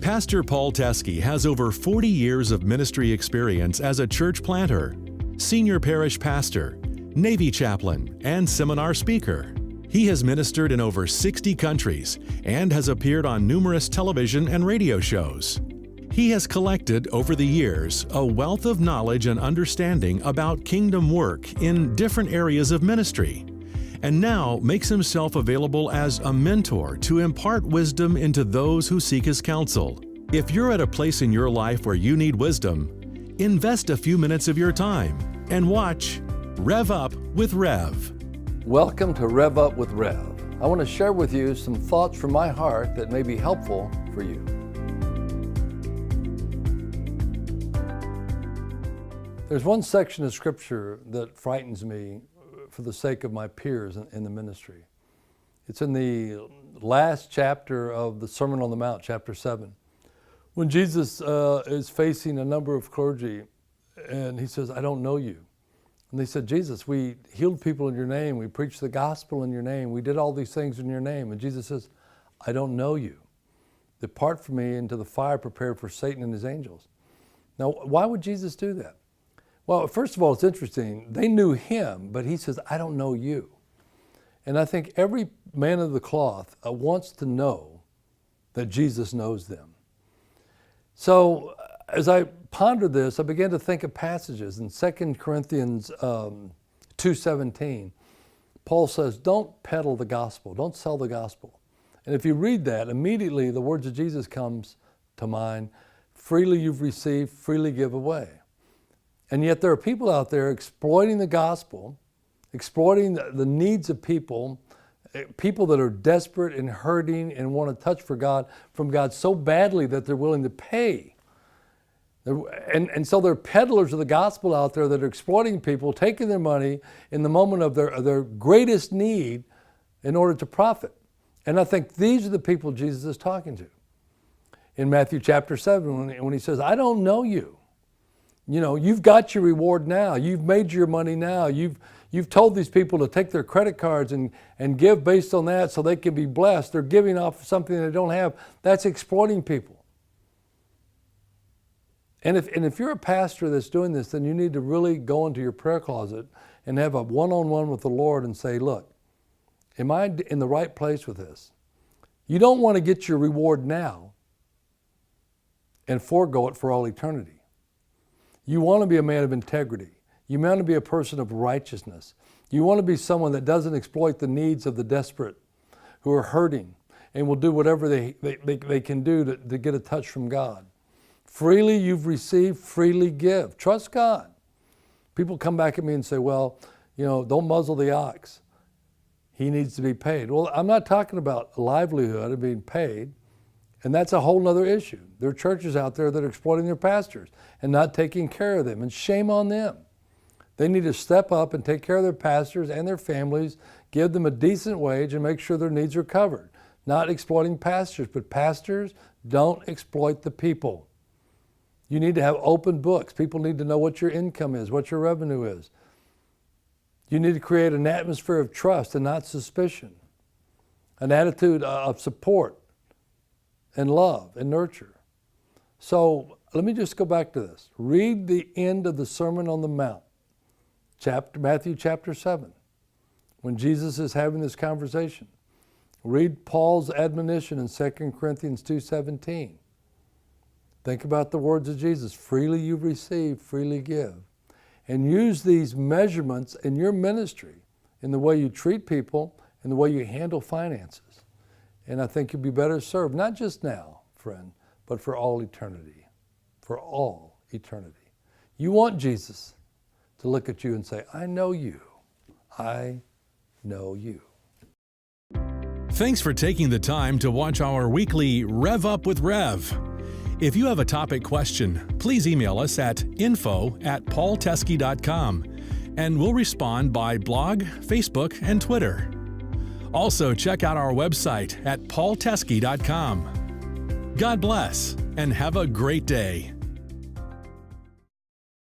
Pastor Paul Teske has over 40 years of ministry experience as a church planter, senior parish pastor, Navy chaplain, and seminar speaker. He has ministered in over 60 countries and has appeared on numerous television and radio shows. He has collected over the years a wealth of knowledge and understanding about kingdom work in different areas of ministry, and now makes himself available as a mentor to impart wisdom into those who seek his counsel. If you're at a place in your life where you need wisdom, invest a few minutes of your time and watch Rev Up with Rev. Welcome to Rev Up with Rev. I want to share with you some thoughts from my heart that may be helpful for you. There's one section of Scripture that frightens me for the sake of my peers in the ministry. It's in the last chapter of the Sermon on the Mount, chapter 7, when Jesus is facing a number of clergy, and he says, "I don't know you." And they said, "Jesus, we healed people in your name. We preached the gospel in your name. We did all these things in your name." And Jesus says, "I don't know you. Depart from me into the fire prepared for Satan and his angels." Now, why would Jesus do that? Well, first of all, it's interesting. They knew him, but he says, "I don't know you." And I think every man of the cloth wants to know that Jesus knows them. So as I pondered this, I began to think of passages. In 2 Corinthians 2:17, Paul says, "Don't peddle the gospel, don't sell the gospel." And if you read that, immediately the words of Jesus comes to mind, "Freely you've received, freely give away." And yet there are people out there exploiting the gospel, exploiting the needs of people that are desperate and hurting and want a touch from God so badly that they're willing to pay. And so there are peddlers of the gospel out there that are exploiting people, taking their money in the moment of their greatest need in order to profit. And I think these are the people Jesus is talking to. In Matthew chapter 7, when he says, "I don't know you. You know, you've got your reward now. You've made your money now. You've told these people to take their credit cards and give based on that so they can be blessed. They're giving off something they don't have." That's exploiting people. And if you're a pastor that's doing this, then you need to really go into your prayer closet and have a one-on-one with the Lord and say, "Look, am I in the right place with this?" You don't want to get your reward now and forego it for all eternity. You want to be a man of integrity. You want to be a person of righteousness. You want to be someone that doesn't exploit the needs of the desperate who are hurting and will do whatever they can do to get a touch from God. Freely you've received, freely give. Trust God. People come back at me and say, "Well, don't muzzle the ox. He needs to be paid." Well, I'm not talking about livelihood and being paid. And that's a whole other issue. There are churches out there that are exploiting their pastors and not taking care of them, and shame on them. They need to step up and take care of their pastors and their families, give them a decent wage, and make sure their needs are covered. Not exploiting pastors, but pastors don't exploit the people. You need to have open books. People need to know what your income is, what your revenue is. You need to create an atmosphere of trust and not suspicion, an attitude of support and love and nurture. So let me just go back to this. Read the end of the Sermon on the Mount, Matthew chapter 7, when Jesus is having this conversation. Read Paul's admonition in 2 Corinthians 2:17. Think about the words of Jesus, "Freely you've received, freely give." And use these measurements in your ministry, in the way you treat people, in the way you handle finances. And I think you'll be better served, not just now, friend, but for all eternity. For all eternity. You want Jesus to look at you and say, "I know you. I know you." Thanks for taking the time to watch our weekly Rev Up with Rev. If you have a topic question, please email us at info@paulteske.com, and we'll respond by blog, Facebook, and Twitter. Also, check out our website at paulteske.com. God bless and have a great day.